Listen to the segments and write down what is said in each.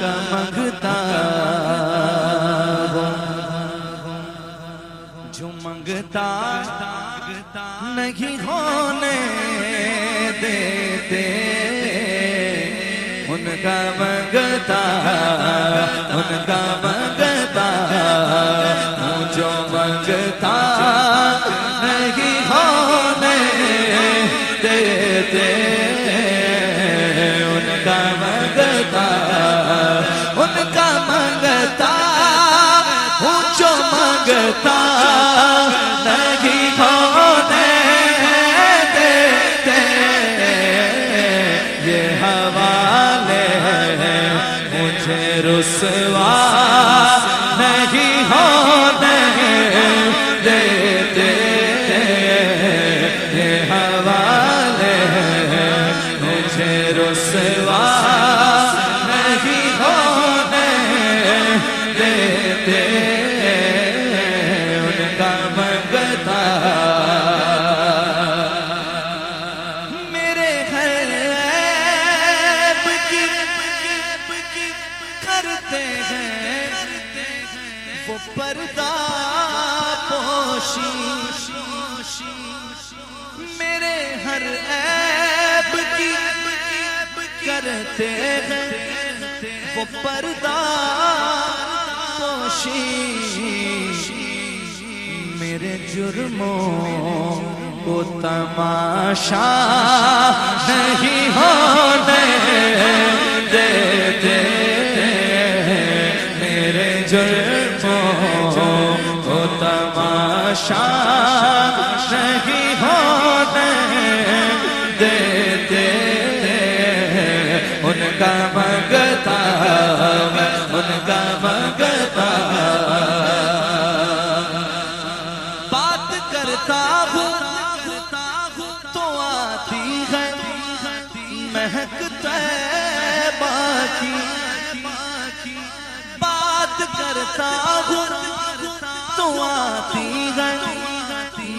کا منگتا ہوں، جو منگتا نہیں ہونے دیتے، ان کا منگتا ہوں، جو منگتا نہیں ہونے دیتے، ان کا منگتا ہوں، جو منگتا نہیں ہونے دیتے، یہ حوالے مجھے رسوا نہیں ہونے دیتے، یہ حوالے مجھے رسوا نہیں ہونے دیتے، ان کا منگتا میرے ہر عیب کی کرتے ہیں وہ پردہ پوشی، میرے ہر عیب کی کرتے ہیں وہ پردہ پوشی، میرے جرموں کو تماشا نہیں ہونے دیتے، میرے جرموں کو تماشا نہیں ہونے دیتے، ان کا منگتا بات کرتا ہوں تو آتی ہے مہک طیبہ کی، بات کرتا ہوں تو آتی ہے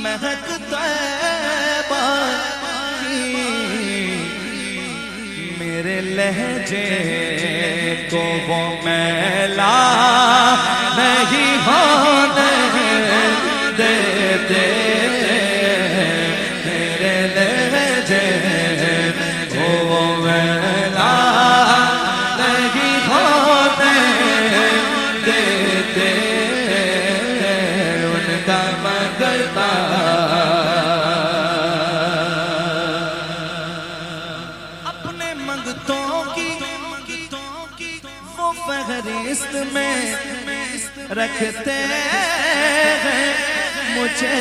مہک طیبہ کی، میرے لہجے کو وہ میلا نہیں ہونے دیتے، میرے لہجے کو وہ میلا نہیں ہونے دیتے، ان کا منگتا اپنے منگتوں کی وہ فہرست میں رکھتے ہیں مجھے،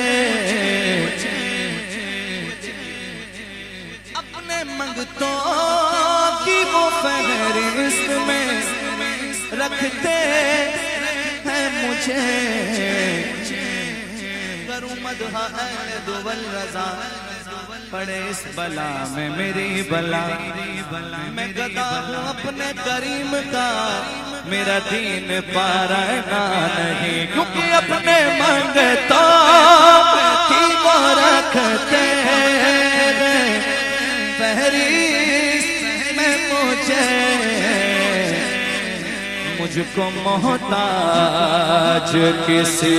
اپنے منگتوں کی وہ فہرست میں رکھتے ہیں مجھے، کروں مدح اہل دول رضا پڑے اس بلا میں میری بلا، میں گدا ہوں اپنے کریم کا، میرا دین پارنا نہیں، کیونکہ اپنے منگتوں کی وہ رکھتے ہیں فہرست میں مجھ کو محتاج کسی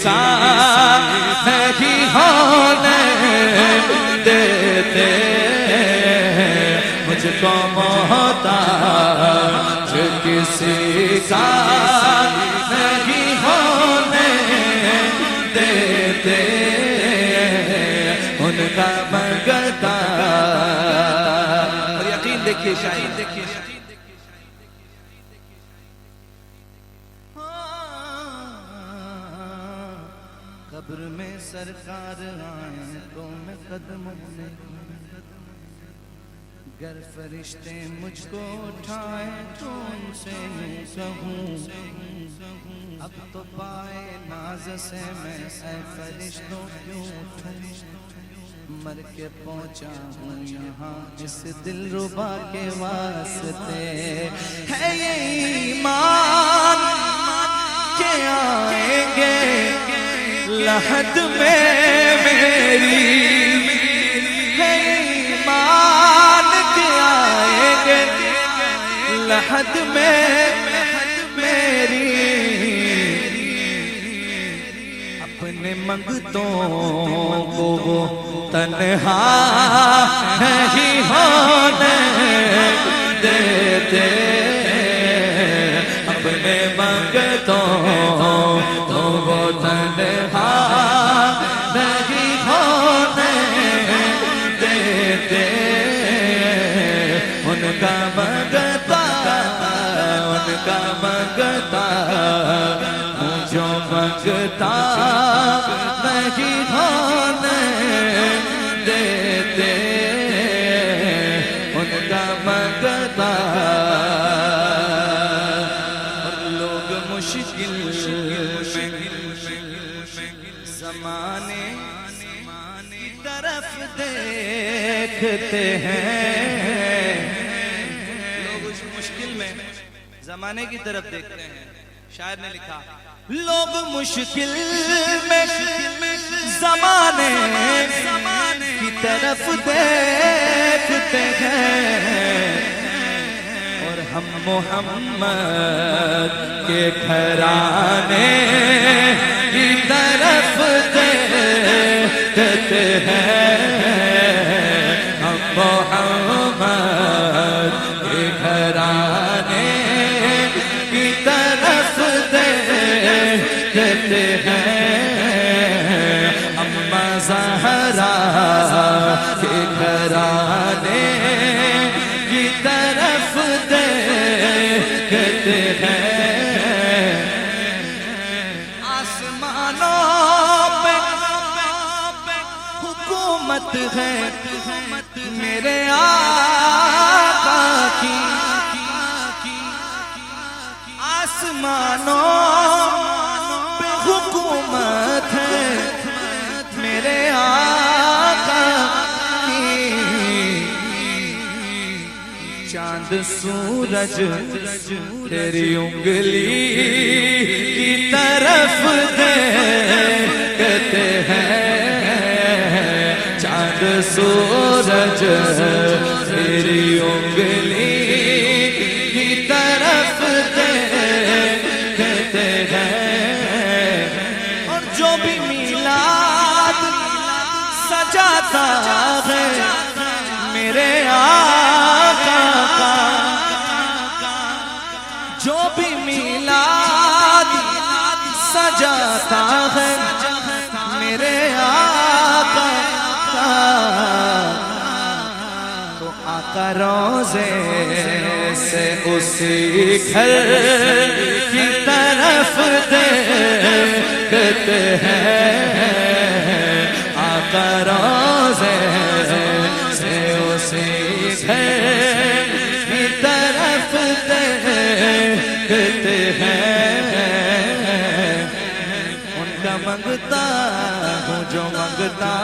کا نہیں ہونے دیتے، مجھ کو محتاج کسی کا نہیں ہونے دیتے، ان کا منگتا اور یقین دیکھیے شاید دیکھیے قبر میں سرکار آئیں تو میں قدموں میں، گر فرشتے مجھ کو اٹھائیں تو ان سے یوں کہوں، اب تو پائے ناز سے میں اے فرشتوں کیوں اٹھوں، مر کے پہنچا ہوں یہاں اس دل ربا کے واسطے، ہے یہ ایمان کہ آئیں گے لحد میں میری، ہے ایمان کہ آئیں گے حد میں میری اپنے منگتوں کو وہ تنہا نہیں ہونے دیتے، اپنے منگتوں کو وہ تنہا نہیں ہونے دیتے، ان کا منگتا جو منگتا نہیں ہونے دیتے، ان کا منگتا لوگ مشکل زمانے کی طرف دیکھتے ہیں، لوگ اس مشکل میں زمانے کی طرف دیکھتے ہیں۔ شاعر نے لکھا لوگ مشکل میں زمانے کی طرف دیکھتے ہیں، اور ہم محمد کے گھرانے کی طرف دیکھتے ہیں، ہم محمد کے گھرانے کی طرف دیکھتے ہیں، اماں زہرا کے گھرانے کی طرف دیکھتے ہیں، آسمانوں پہ حکومت ہے میرے آقا کی، آسمانوں پہ حکومت ہے میرے آقا کی، چاند سورج تیری انگلی کی طرف دیکھتے ہیں، چاند سورج تیری انگلی کی طرف دیکھتے ہیں، اور جو بھی میلاد سجاتا ہے میرے آقا کا، جو بھی میلاد سجاتا ہے میرے آقا کا، تو آقا روزے سے اسی گھر کی طرف دیکھتے ہیں، آقا روزے سے اسی گھر کی طرف دیکھتے ہیں، ان کا منگتا ہوں جو منگتا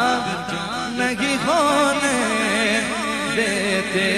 نہیں ہونے دیتے۔